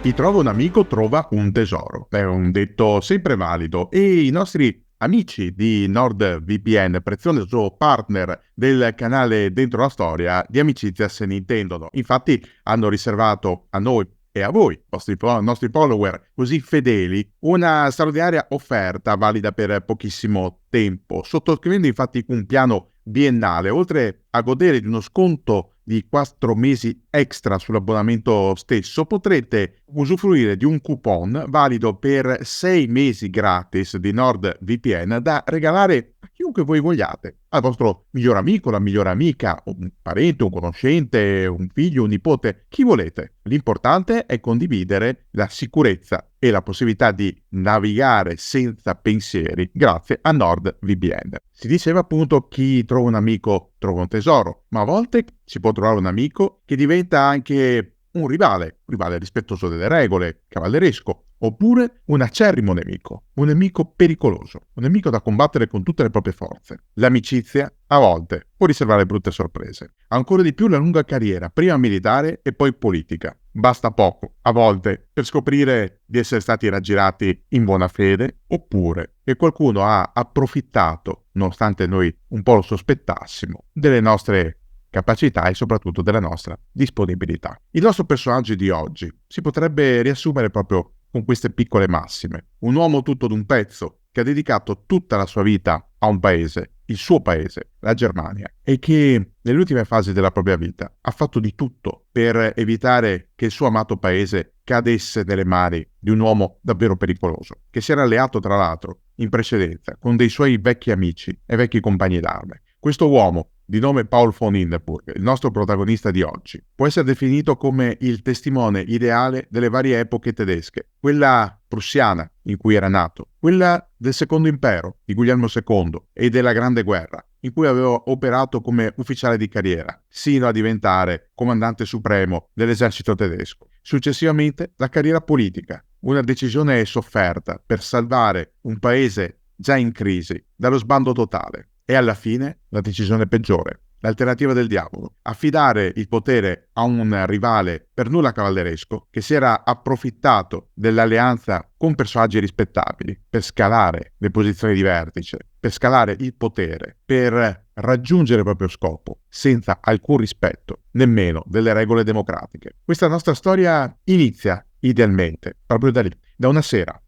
Chi trova un amico trova un tesoro. È un detto sempre valido e i nostri amici di NordVPN, prezioso partner del canale Dentro la Storia, di amicizia se ne intendono. Infatti hanno riservato a noi e a voi, nostri follower così fedeli, una straordinaria offerta valida per pochissimo tempo, sottoscrivendo infatti un piano biennale, oltre a godere di uno sconto di 4 mesi extra sull'abbonamento stesso, potrete usufruire di un coupon valido per 6 mesi gratis di NordVPN da regalare a chiunque voi vogliate, al vostro miglior amico, la migliore amica, un parente, un conoscente, un figlio, un nipote, chi volete. L'importante è condividere la sicurezza e la possibilità di navigare senza pensieri grazie a NordVPN. Si diceva appunto chi trova un amico trova un tesoro, ma a volte si può trovare un amico che diventa anche un rivale rispettoso delle regole, cavalleresco, oppure un acerrimo nemico, un nemico pericoloso, un nemico da combattere con tutte le proprie forze. L'amicizia a volte può riservare brutte sorprese. Ancora di più la lunga carriera, prima militare e poi politica. Basta poco, a volte, per scoprire di essere stati raggirati in buona fede, oppure che qualcuno ha approfittato, nonostante noi un po' lo sospettassimo, delle nostre capacità e soprattutto della nostra disponibilità. Il nostro personaggio di oggi si potrebbe riassumere proprio con queste piccole massime. Un uomo tutto d'un pezzo che ha dedicato tutta la sua vita a un paese, il suo paese, la Germania, e che nelle ultime fasi della propria vita ha fatto di tutto per evitare che il suo amato paese cadesse nelle mani di un uomo davvero pericoloso, che si era alleato tra l'altro in precedenza con dei suoi vecchi amici e vecchi compagni d'arme. Questo uomo, di nome Paul von Hindenburg, il nostro protagonista di oggi, può essere definito come il testimone ideale delle varie epoche tedesche, quella prussiana in cui era nato, quella del Secondo Impero di Guglielmo II e della Grande Guerra, in cui aveva operato come ufficiale di carriera, sino a diventare comandante supremo dell'esercito tedesco. Successivamente la carriera politica, una decisione sofferta per salvare un paese già in crisi dallo sbando totale. E alla fine la decisione peggiore, l'alternativa del diavolo, affidare il potere a un rivale per nulla cavalleresco che si era approfittato dell'alleanza con personaggi rispettabili per scalare le posizioni di vertice, per scalare il potere, per raggiungere il proprio scopo, senza alcun rispetto nemmeno delle regole democratiche. Questa nostra storia inizia idealmente proprio da lì, da una sera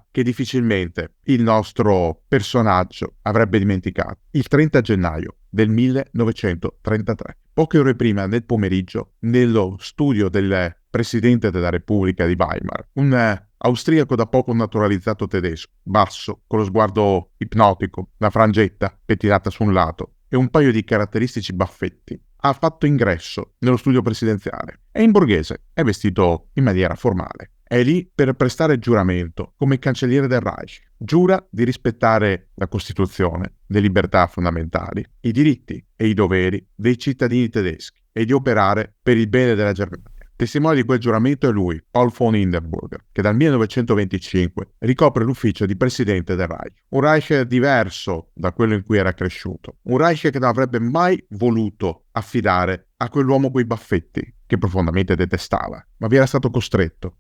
che difficilmente il nostro personaggio avrebbe dimenticato, il 30 gennaio del 1933. Poche ore prima, nel pomeriggio, nello studio del presidente della Repubblica di Weimar, un austriaco da poco naturalizzato tedesco, basso, con lo sguardo ipnotico, la frangetta pettinata su un lato e un paio di caratteristici baffetti, ha fatto ingresso nello studio presidenziale. È in borghese, è vestito in maniera formale. È lì per prestare giuramento come cancelliere del Reich. Giura di rispettare la Costituzione, le libertà fondamentali, i diritti e i doveri dei cittadini tedeschi e di operare per il bene della Germania. Testimone di quel giuramento è lui, Paul von Hindenburg, che dal 1925 ricopre l'ufficio di presidente del Reich. Un Reich diverso da quello in cui era cresciuto. Un Reich che non avrebbe mai voluto affidare a quell'uomo coi baffetti, che profondamente detestava, ma vi era stato costretto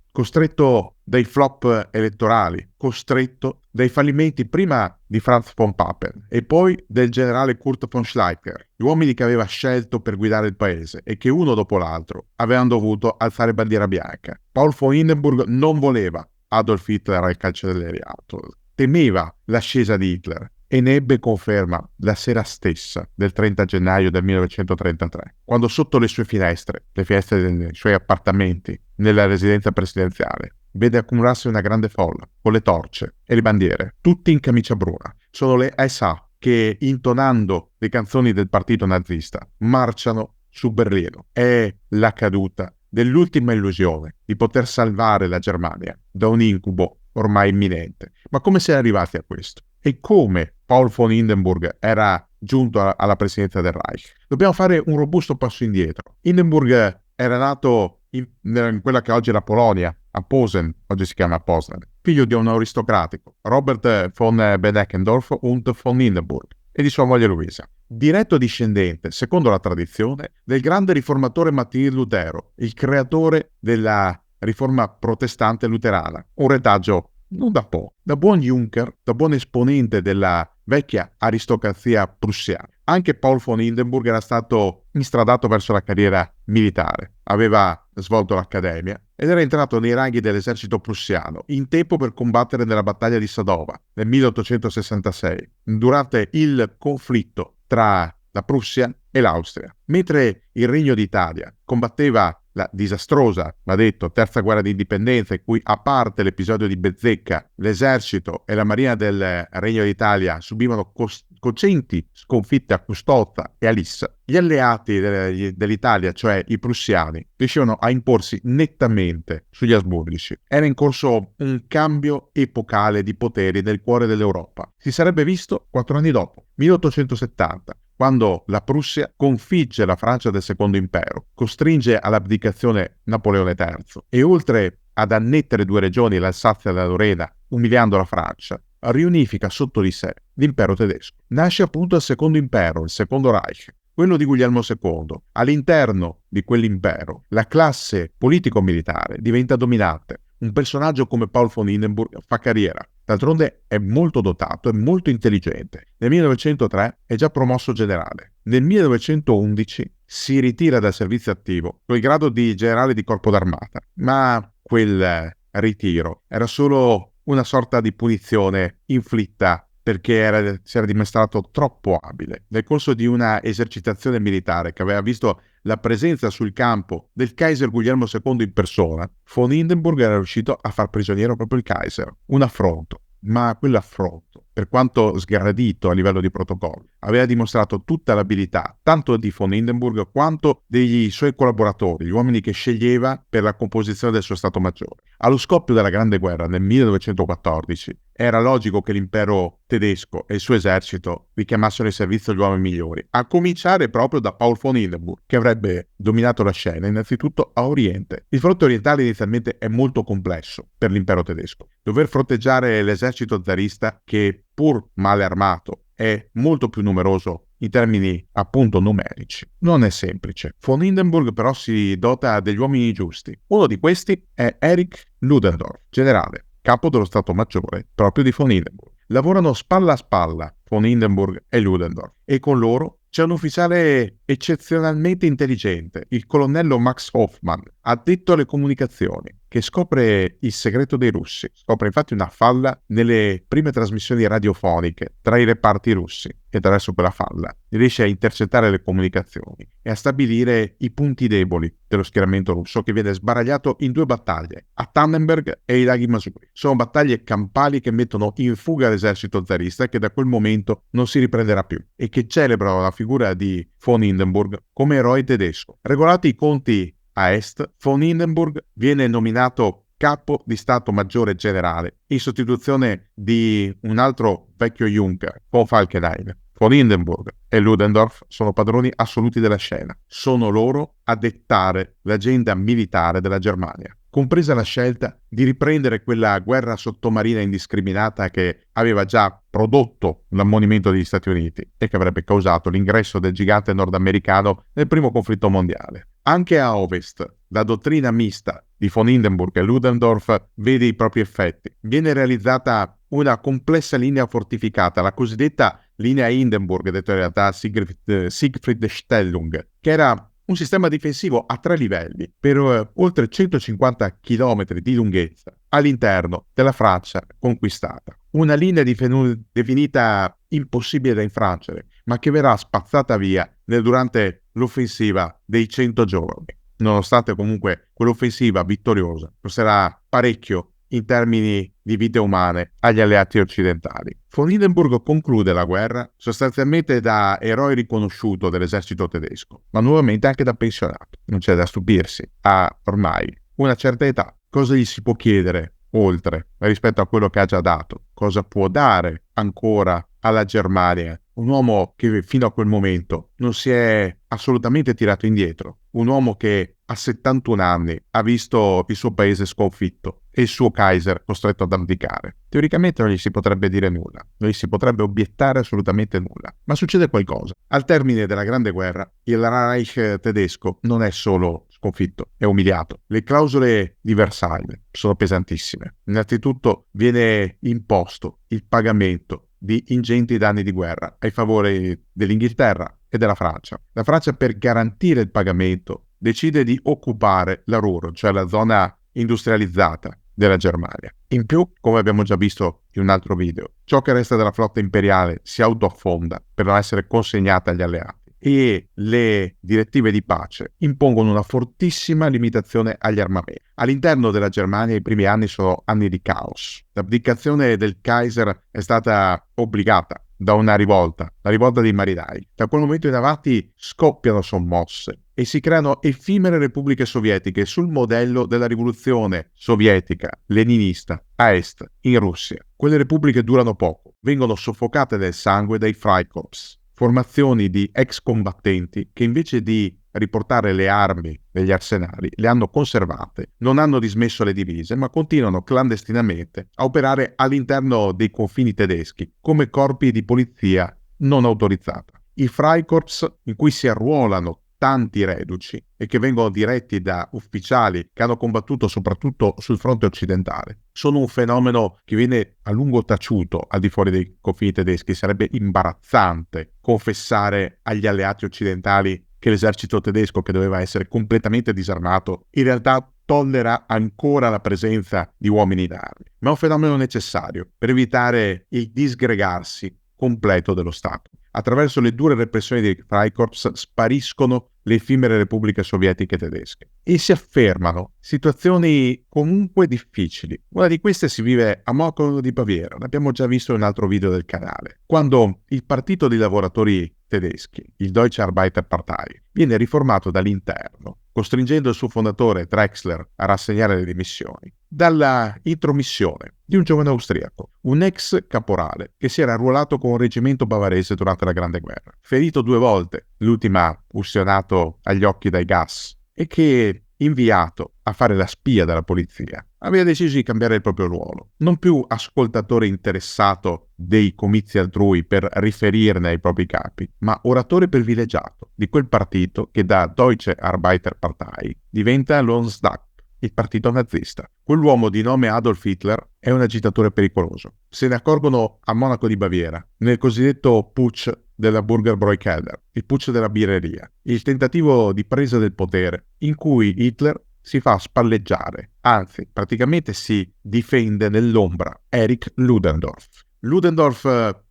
dai flop elettorali, costretto dai fallimenti prima di Franz von Papen e poi del generale Kurt von Schleicher, gli uomini che aveva scelto per guidare il paese e che uno dopo l'altro avevano dovuto alzare bandiera bianca. Paul von Hindenburg non voleva Adolf Hitler al cancellierato, temeva l'ascesa di Hitler e ne ebbe conferma la sera stessa del 30 gennaio del 1933, quando sotto le sue finestre, le finestre dei suoi appartamenti nella residenza presidenziale, vede accumularsi una grande folla con le torce e le bandiere, tutti in camicia bruna. Sono le SA che, intonando le canzoni del partito nazista, marciano su Berlino. È la caduta dell'ultima illusione di poter salvare la Germania da un incubo ormai imminente. Ma come si è arrivati a questo? E come Paul von Hindenburg era giunto alla presidenza del Reich? Dobbiamo fare un robusto passo indietro. Hindenburg era nato in quella che oggi è la Polonia, a Posen, oggi si chiama Poznan, figlio di un aristocratico, Robert von Beneckendorf und von Hindenburg, e di sua moglie Luisa. Diretto discendente, secondo la tradizione, del grande riformatore Martin Lutero, il creatore della riforma protestante luterana, un retaggio non da poco. Da buon Juncker, da buon esponente della vecchia aristocrazia prussiana. Anche Paul von Hindenburg era stato instradato verso la carriera militare. Aveva svolto l'accademia ed era entrato nei ranghi dell'esercito prussiano in tempo per combattere nella battaglia di Sadova nel 1866, durante il conflitto tra la Prussia e l'Austria. Mentre il Regno d'Italia combatteva la disastrosa, va detto, terza guerra d'indipendenza, in cui, a parte l'episodio di Bezzecca, l'esercito e la marina del Regno d'Italia subivano cocenti sconfitte a Custozza e a Lissa, gli alleati dell'Italia, cioè i prussiani, riuscivano a imporsi nettamente sugli asburgici. Era in corso un cambio epocale di poteri nel cuore dell'Europa. Si sarebbe visto 4 anni dopo, 1870, quando la Prussia configge la Francia del Secondo Impero, costringe all'abdicazione Napoleone III e, oltre ad annettere 2 regioni, l'Alsazia e la Lorena, umiliando la Francia, riunifica sotto di sé l'impero tedesco. Nasce appunto il Secondo Impero, il Secondo Reich, quello di Guglielmo II. All'interno di quell'impero la classe politico-militare diventa dominante. Un personaggio come Paul von Hindenburg fa carriera. D'altronde è molto dotato, è molto intelligente. Nel 1903 è già promosso generale. Nel 1911 si ritira dal servizio attivo con il grado di generale di corpo d'armata. Ma quel ritiro era solo una sorta di punizione inflitta perché si era dimostrato troppo abile. Nel corso di una esercitazione militare che aveva visto la presenza sul campo del Kaiser Guglielmo II in persona, von Hindenburg era riuscito a far prigioniero proprio il Kaiser. Un affronto. Ma quell'affronto, per quanto sgradito a livello di protocollo, aveva dimostrato tutta l'abilità tanto di von Hindenburg quanto degli suoi collaboratori, gli uomini che sceglieva per la composizione del suo Stato Maggiore. Allo scoppio della Grande Guerra nel 1914 era logico che l'impero tedesco e il suo esercito richiamassero in servizio gli uomini migliori, a cominciare proprio da Paul von Hindenburg, che avrebbe dominato la scena innanzitutto a Oriente. Il fronte orientale inizialmente è molto complesso per l'impero tedesco. Dover fronteggiare l'esercito zarista, che pur male armato è molto più numeroso in termini appunto numerici, non è semplice. Von Hindenburg però si dota degli uomini giusti. Uno di questi è Erich Ludendorff, generale, capo dello Stato Maggiore proprio di von Hindenburg. Lavorano spalla a spalla von Hindenburg e Ludendorff, e con loro c'è un ufficiale eccezionalmente intelligente, il colonnello Max Hoffmann, addetto alle comunicazioni, che scopre il segreto dei russi. Scopre infatti una falla nelle prime trasmissioni radiofoniche tra i reparti russi e attraverso quella falla riesce a intercettare le comunicazioni e a stabilire i punti deboli dello schieramento russo, che viene sbaragliato in 2 battaglie, a Tannenberg e ai laghi Masuri. Sono battaglie campali che mettono in fuga l'esercito zarista, che da quel momento non si riprenderà più, e che celebrano la figura di von Hindenburg come eroe tedesco. Regolati i conti a est, von Hindenburg viene nominato capo di Stato Maggiore Generale in sostituzione di un altro vecchio Junker, von Falkenhayn. Von Hindenburg e Ludendorff sono padroni assoluti della scena. Sono loro a dettare l'agenda militare della Germania, compresa la scelta di riprendere quella guerra sottomarina indiscriminata che aveva già prodotto l'ammonimento degli Stati Uniti e che avrebbe causato l'ingresso del gigante nordamericano nel primo conflitto mondiale. Anche a ovest, la dottrina mista di von Hindenburg e Ludendorff vede i propri effetti. Viene realizzata una complessa linea fortificata, la cosiddetta linea Hindenburg, detta in realtà Siegfriedstellung, che era un sistema difensivo a 3 livelli per oltre 150 km di lunghezza all'interno della Francia conquistata. Una linea definita impossibile da infrangere, ma che verrà spazzata via durante l'offensiva dei 100 giorni. Nonostante comunque quell'offensiva vittoriosa costerà parecchio in termini di vite umane agli alleati occidentali. Von Hindenburg conclude la guerra sostanzialmente da eroe riconosciuto dell'esercito tedesco, ma nuovamente anche da pensionato. Non c'è da stupirsi, ha ormai una certa età. Cosa gli si può chiedere oltre rispetto a quello che ha già dato? Cosa può dare ancora alla Germania? Un uomo che fino a quel momento non si è assolutamente tirato indietro, un uomo che a 71 anni ha visto il suo paese sconfitto e il suo Kaiser costretto ad abdicare. Teoricamente non gli si potrebbe dire nulla, non gli si potrebbe obiettare assolutamente nulla, ma succede qualcosa. Al termine della Grande Guerra, il Reich tedesco non è solo sconfitto e umiliato. Le clausole di Versailles sono pesantissime. Innanzitutto viene imposto il pagamento di ingenti danni di guerra ai favori dell'Inghilterra e della Francia. La Francia, per garantire il pagamento, decide di occupare la Ruhr, cioè la zona industrializzata della Germania. In più, come abbiamo già visto in un altro video, ciò che resta della flotta imperiale si autoaffonda per non essere consegnata agli alleati e le direttive di pace impongono una fortissima limitazione agli armamenti. All'interno della Germania i primi anni sono anni di caos. L'abdicazione del Kaiser è stata obbligata da una rivolta, la rivolta dei marinai. Da quel momento in avanti scoppiano sommosse e si creano effimere repubbliche sovietiche sul modello della rivoluzione sovietica leninista a est, in Russia. Quelle repubbliche durano poco, vengono soffocate nel sangue dai Freikorps, formazioni di ex combattenti che invece di riportare le armi negli arsenali le hanno conservate, non hanno dismesso le divise, ma continuano clandestinamente a operare all'interno dei confini tedeschi come corpi di polizia non autorizzata. I Freikorps, in cui si arruolano tanti reduci e che vengono diretti da ufficiali che hanno combattuto soprattutto sul fronte occidentale, sono un fenomeno che viene a lungo taciuto al di fuori dei confini tedeschi. Sarebbe imbarazzante confessare agli alleati occidentali che l'esercito tedesco, che doveva essere completamente disarmato, in realtà tollera ancora la presenza di uomini in armi. Ma è un fenomeno necessario per evitare il disgregarsi completo dello Stato. Attraverso le dure repressioni dei Freikorps spariscono le effimere repubbliche sovietiche tedesche e si affermano situazioni comunque difficili. Una di queste si vive a Monaco di Baviera, l'abbiamo già visto in un altro video del canale, quando il partito dei lavoratori tedeschi, il Deutsche Arbeiterpartei, viene riformato dall'interno, costringendo il suo fondatore Drexler a rassegnare le dimissioni, dalla intromissione di un giovane austriaco, un ex caporale che si era arruolato con un reggimento bavarese durante la Grande Guerra, ferito 2 volte, l'ultima ustionato agli occhi dai gas, e che, inviato a fare la spia della polizia, aveva deciso di cambiare il proprio ruolo, non più ascoltatore interessato dei comizi altrui per riferirne ai propri capi, ma oratore privilegiato di quel partito che da Deutsche Arbeiterpartei diventa l'Onsdap, il partito nazista. Quell'uomo di nome Adolf Hitler è un agitatore pericoloso. Se ne accorgono a Monaco di Baviera, nel cosiddetto putsch della Burgerbräukeller, il putsch della birreria, il tentativo di presa del potere, in cui Hitler si fa spalleggiare, anzi praticamente si difende nell'ombra, Erich Ludendorff. Ludendorff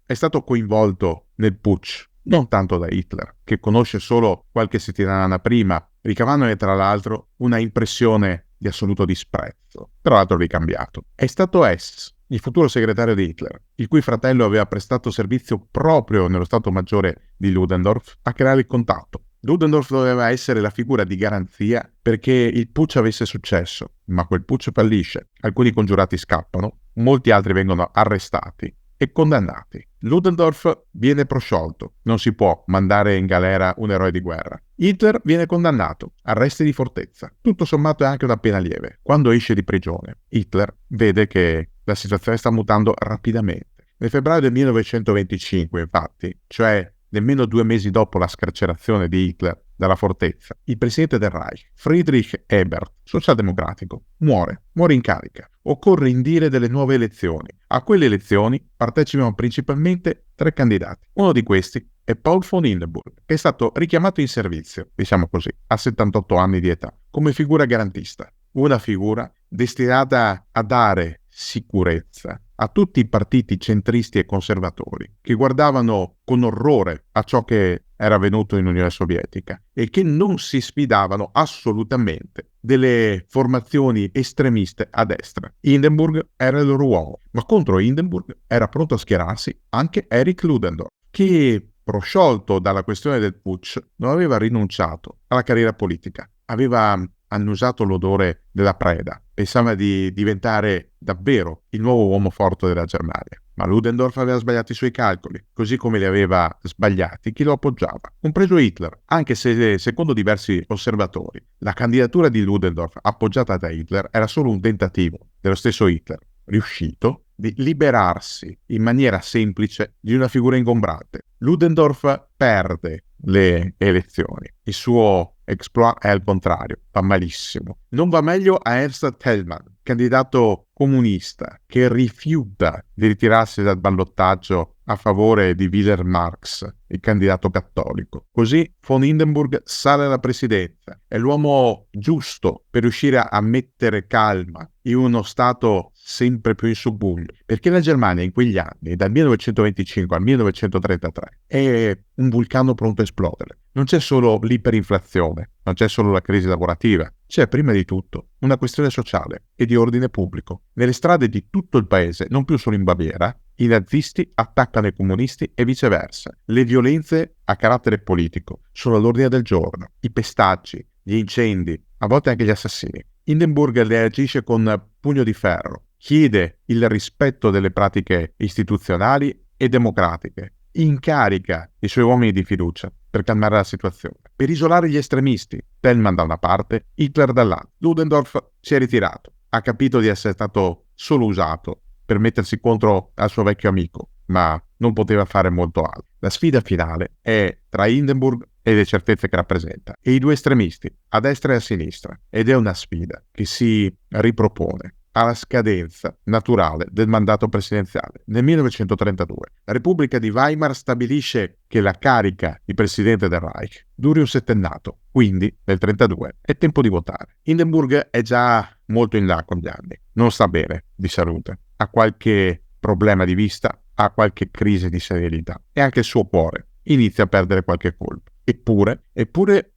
è stato coinvolto nel putsch, non tanto da Hitler, che conosce solo qualche settimana prima, ricavandone tra l'altro una impressione di assoluto disprezzo, tra l'altro ricambiato. È stato Hess, il futuro segretario di Hitler, il cui fratello aveva prestato servizio proprio nello Stato Maggiore di Ludendorff, a creare il contatto. Ludendorff doveva essere la figura di garanzia perché il putsch avesse successo, ma quel putsch fallisce. Alcuni congiurati scappano, molti altri vengono arrestati e condannati. Ludendorff viene prosciolto, non si può mandare in galera un eroe di guerra. Hitler viene condannato, arresti di fortezza. Tutto sommato è anche una pena lieve. Quando esce di prigione, Hitler vede che la situazione sta mutando rapidamente. Nel febbraio del 1925, infatti, cioè nemmeno 2 mesi dopo la scarcerazione di Hitler dalla fortezza, il presidente del Reich, Friedrich Ebert, socialdemocratico, muore in carica. Occorre indire delle nuove elezioni. A quelle elezioni partecipano principalmente 3 candidati. Uno di questi è Paul von Hindenburg, che è stato richiamato in servizio, diciamo così, a 78 anni di età, come figura garantista. Una figura destinata a dare sicurezza a tutti i partiti centristi e conservatori che guardavano con orrore a ciò che era avvenuto in Unione Sovietica e che non si sfidavano assolutamente delle formazioni estremiste a destra. Hindenburg era il loro uomo, ma contro Hindenburg era pronto a schierarsi anche Erich Ludendorff, che, prosciolto dalla questione del putsch, non aveva rinunciato alla carriera politica, aveva annusato l'odore della preda, pensava di diventare davvero il nuovo uomo forte della Germania. Ma Ludendorff aveva sbagliato i suoi calcoli, così come li aveva sbagliati chi lo appoggiava, compreso Hitler, anche se, secondo diversi osservatori, la candidatura di Ludendorff appoggiata da Hitler era solo un tentativo dello stesso Hitler, riuscito, di liberarsi in maniera semplice di una figura ingombrante. Ludendorff perde le elezioni. Il suo exploit è al contrario, va malissimo. Non va meglio a Ernst Thälmann, candidato comunista, che rifiuta di ritirarsi dal ballottaggio a favore di Wilhelm Marx, il candidato cattolico. Così von Hindenburg sale alla presidenza. È l'uomo giusto per riuscire a mettere calma in uno stato sempre più in subbuglio, perché la Germania in quegli anni, dal 1925 al 1933, è un vulcano pronto a esplodere. Non c'è solo l'iperinflazione, non c'è solo la crisi lavorativa, c'è prima di tutto una questione sociale e di ordine pubblico. Nelle strade di tutto il paese, non più solo in Baviera, i nazisti attaccano i comunisti e viceversa. Le violenze a carattere politico sono all'ordine del giorno, i pestaggi, gli incendi, a volte anche gli assassini. Hindenburg reagisce con pugno di ferro, chiede il rispetto delle pratiche istituzionali e democratiche, incarica i suoi uomini di fiducia per calmare la situazione, per isolare gli estremisti, Thälmann da una parte, Hitler dall'altra. Ludendorff si è ritirato, ha capito di essere stato solo usato per mettersi contro al suo vecchio amico, ma non poteva fare molto altro. La sfida finale è tra Hindenburg e le certezze che rappresenta, e i due estremisti, a destra e a sinistra, ed è una sfida che si ripropone alla scadenza naturale del mandato presidenziale. Nel 1932 la Repubblica di Weimar stabilisce che la carica di presidente del Reich duri un settennato, quindi nel 1932 è tempo di votare. Hindenburg è già molto in là con gli anni, non sta bene di salute, ha qualche problema di vista, ha qualche crisi di senilità e anche il suo cuore inizia a perdere qualche colpo. Eppure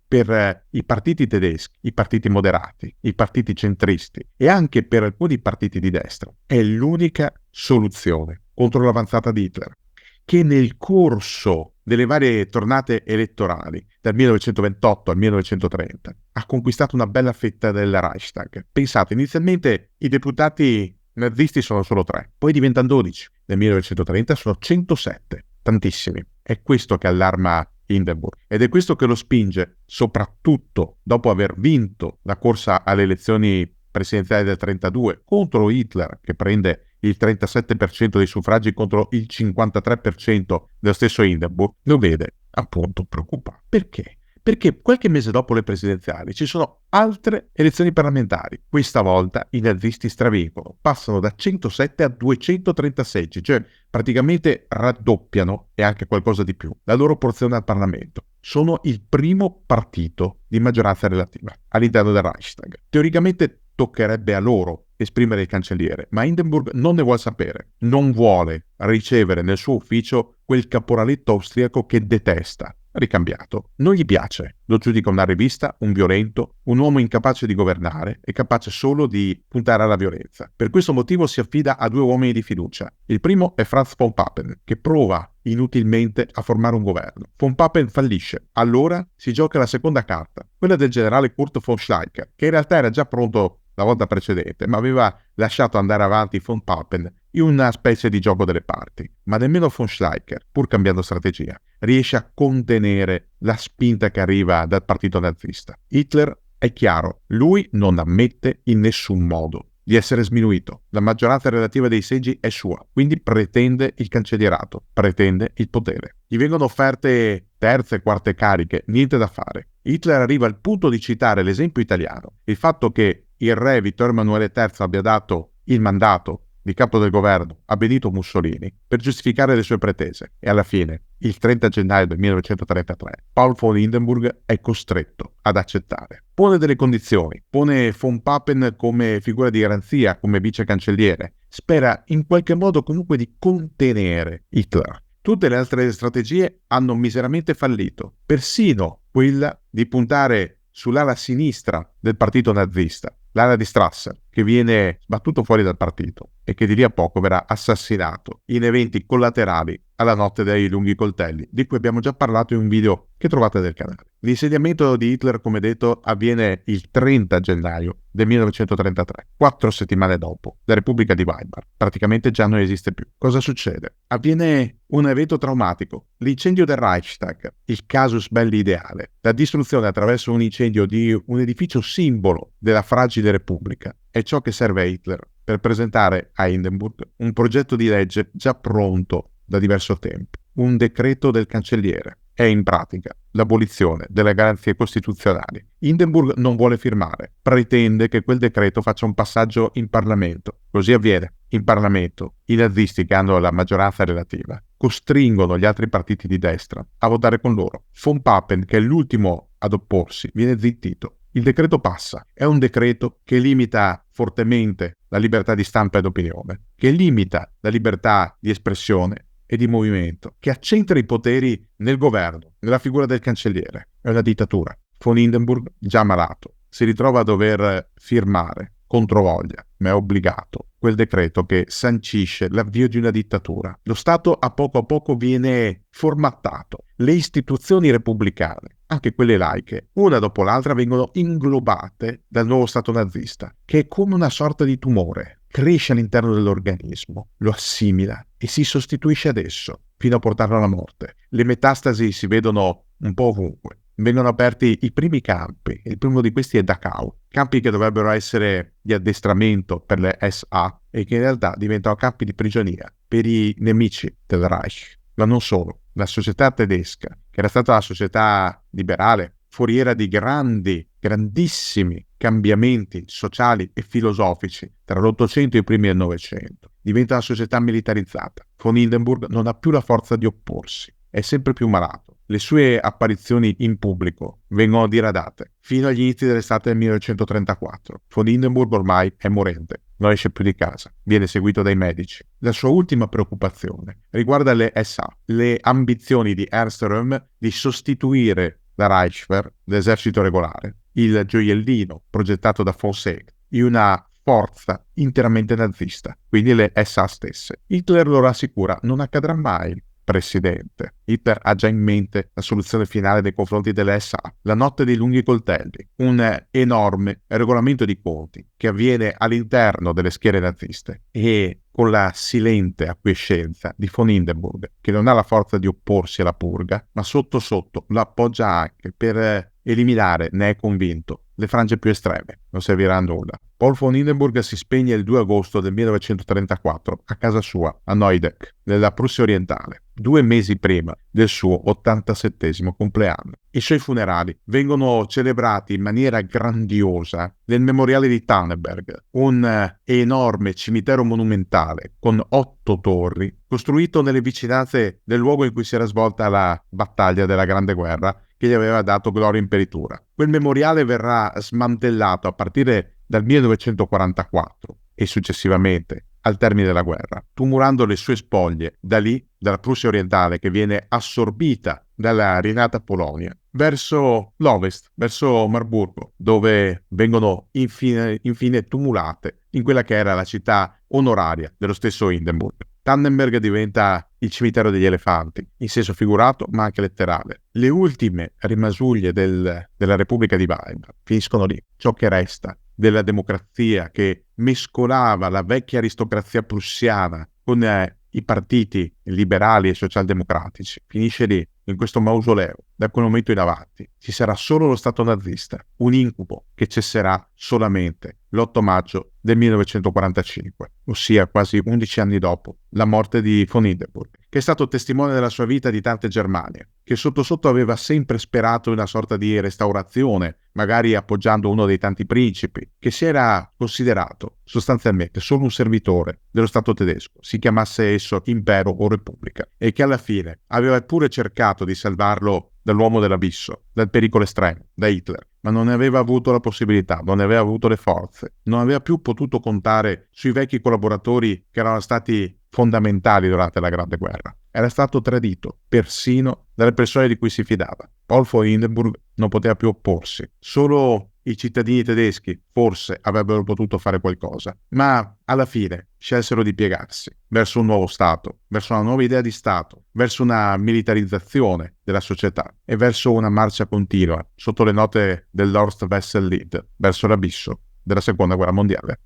per i partiti tedeschi, i partiti moderati, i partiti centristi e anche per alcuni partiti di destra è l'unica soluzione contro l'avanzata di Hitler, che nel corso delle varie tornate elettorali dal 1928 al 1930 ha conquistato una bella fetta del Reichstag. Pensate, inizialmente i deputati nazisti sono solo 3, poi diventano 12. Nel 1930 sono 107, tantissimi. È questo che allarma Hindenburg ed è questo che lo spinge, soprattutto dopo aver vinto la corsa alle elezioni presidenziali del 32 contro Hitler, che prende il 37% dei suffragi contro il 53% dello stesso Hindenburg, lo vede appunto preoccupato. Perché? Perché qualche mese dopo le presidenziali ci sono altre elezioni parlamentari. Questa volta i nazisti stravincono, passano da 107 a 230 seggi, cioè praticamente raddoppiano e anche qualcosa di più la loro porzione al Parlamento. Sono il primo partito di maggioranza relativa all'interno del Reichstag. Teoricamente toccherebbe a loro esprimere il cancelliere, ma Hindenburg non ne vuole sapere, non vuole ricevere nel suo ufficio quel caporaletto austriaco che detesta. Ricambiato. Non gli piace, lo giudica una rivista, un violento, un uomo incapace di governare e capace solo di puntare alla violenza. Per questo motivo si affida a 2 uomini di fiducia. Il primo è Franz von Papen, che prova inutilmente a formare un governo. Von Papen fallisce. Allora si gioca la seconda carta, quella del generale Kurt von Schleicher, che in realtà era già pronto la volta precedente, ma aveva lasciato andare avanti von Papen in una specie di gioco delle parti. Ma nemmeno von Schleicher, pur cambiando strategia, riesce a contenere la spinta che arriva dal partito nazista. Hitler, è chiaro, lui non ammette in nessun modo di essere sminuito. La maggioranza relativa dei seggi è sua, quindi pretende il cancellierato, pretende il potere. Gli vengono offerte terze e quarte cariche, niente da fare. Hitler arriva al punto di citare l'esempio italiano, il fatto che il re Vittorio Emanuele III abbia dato il mandato di capo del governo a Benito Mussolini per giustificare le sue pretese e alla fine, il 30 gennaio del 1933, Paul von Hindenburg è costretto ad accettare. Pone delle condizioni, pone von Papen come figura di garanzia, come vice cancelliere, spera in qualche modo comunque di contenere Hitler. Tutte le altre strategie hanno miseramente fallito, persino quella di puntare sull'ala sinistra del partito nazista, l'ala di Strasser, che viene sbattuto fuori dal partito e che di lì a poco verrà assassinato in eventi collaterali alla notte dei lunghi coltelli, di cui abbiamo già parlato in un video che trovate nel canale. L'insediamento di Hitler, come detto, avviene il 30 gennaio del 1933, 4 settimane dopo la Repubblica di Weimar. Praticamente già non esiste più. Cosa succede? Avviene un evento traumatico, l'incendio del Reichstag, il casus belli ideale, la distruzione attraverso un incendio di un edificio simbolo della fragile Repubblica. È ciò che serve a Hitler per presentare a Hindenburg un progetto di legge già pronto da diverso tempo, un decreto del cancelliere. È in pratica l'abolizione delle garanzie costituzionali. Hindenburg non vuole firmare, pretende che quel decreto faccia un passaggio in Parlamento. Così avviene. In Parlamento i nazisti, che hanno la maggioranza relativa, costringono gli altri partiti di destra a votare con loro. Von Papen, che è l'ultimo ad opporsi, viene zittito. Il decreto passa. È un decreto che limita fortemente la libertà di stampa ed opinione, che limita la libertà di espressione e di movimento, che accentra i poteri nel governo, nella figura del cancelliere. È una dittatura. Von Hindenburg, già malato, si ritrova a dover firmare, controvoglia, ma è obbligato, quel decreto che sancisce l'avvio di una dittatura. Lo Stato a poco viene formattato. Le istituzioni repubblicane, anche quelle laiche, una dopo l'altra vengono inglobate dal nuovo Stato nazista, che è come una sorta di tumore. Cresce all'interno dell'organismo, lo assimila e si sostituisce ad esso, fino a portarlo alla morte. Le metastasi si vedono un po' ovunque. Vengono aperti i primi campi. Il primo di questi è Dachau, campi che dovrebbero essere di addestramento per le SA e che in realtà diventano campi di prigionia per i nemici del Reich. Ma non solo. La società tedesca, che era stata una società liberale, foriera di grandissimi cambiamenti sociali e filosofici tra l'Ottocento e i primi del Novecento, diventa una società militarizzata. Von Hindenburg non ha più la forza di opporsi, è sempre più malato. Le sue apparizioni in pubblico vengono diradate fino agli inizi dell'estate del 1934. Von Hindenburg ormai è morente, non esce più di casa, viene seguito dai medici. La sua ultima preoccupazione riguarda le SA, le ambizioni di Ernst Röhm di sostituire la Reichswehr, l'esercito regolare, il gioiellino progettato da von Seeckt, in una forza interamente nazista, quindi le SA stesse. Hitler lo rassicura, non accadrà mai, presidente. Hitler ha già in mente la soluzione finale nei confronti delle SA, la notte dei lunghi coltelli, un enorme regolamento di conti che avviene all'interno delle schiere naziste e con la silente acquiescenza di von Hindenburg, che non ha la forza di opporsi alla purga, ma sotto sotto lo appoggia anche per eliminare, ne è convinto, le frange più estreme. Non servirà a nulla. Paul von Hindenburg si spegne il 2 agosto del 1934 a casa sua, a Neudeck, nella Prussia orientale, 2 mesi prima del suo 87° compleanno. I suoi funerali vengono celebrati in maniera grandiosa nel memoriale di Tannenberg, un enorme cimitero monumentale con 8 torri, costruito nelle vicinanze del luogo in cui si era svolta la battaglia della Grande Guerra, che gli aveva dato gloria imperitura. Quel memoriale verrà smantellato a partire dal 1944 e successivamente al termine della guerra, tumulando le sue spoglie da lì, dalla Prussia orientale che viene assorbita dalla rinata Polonia, verso l'ovest, verso Marburgo, dove vengono infine tumulate in quella che era la città onoraria dello stesso Hindenburg. Tannenberg diventa il cimitero degli elefanti, in senso figurato ma anche letterale. Le ultime rimasuglie della Repubblica di Weimar finiscono lì. Ciò che resta della democrazia che mescolava la vecchia aristocrazia prussiana con i partiti liberali e socialdemocratici finisce lì, in questo mausoleo. Da quel momento in avanti ci sarà solo lo Stato nazista, un incubo che cesserà solamente l'8 maggio del 1945, ossia quasi 11 anni dopo la morte di von Hindenburg, che è stato testimone della sua vita di tante Germanie, che sotto sotto aveva sempre sperato in una sorta di restaurazione, magari appoggiando uno dei tanti principi, che si era considerato sostanzialmente solo un servitore dello Stato tedesco, si chiamasse esso impero o repubblica, e che alla fine aveva pure cercato di salvarlo dall'uomo dell'abisso, dal pericolo estremo, da Hitler, ma non ne aveva avuto la possibilità, non ne aveva avuto le forze, non aveva più potuto contare sui vecchi collaboratori che erano stati fondamentali durante la Grande Guerra. Era stato tradito persino dalle persone di cui si fidava. Paul von Hindenburg non poteva più opporsi. Solo i cittadini tedeschi forse avrebbero potuto fare qualcosa, ma alla fine scelsero di piegarsi verso un nuovo Stato, verso una nuova idea di Stato, verso una militarizzazione della società e verso una marcia continua sotto le note dell'Ost-Westlied verso l'abisso della Seconda Guerra Mondiale.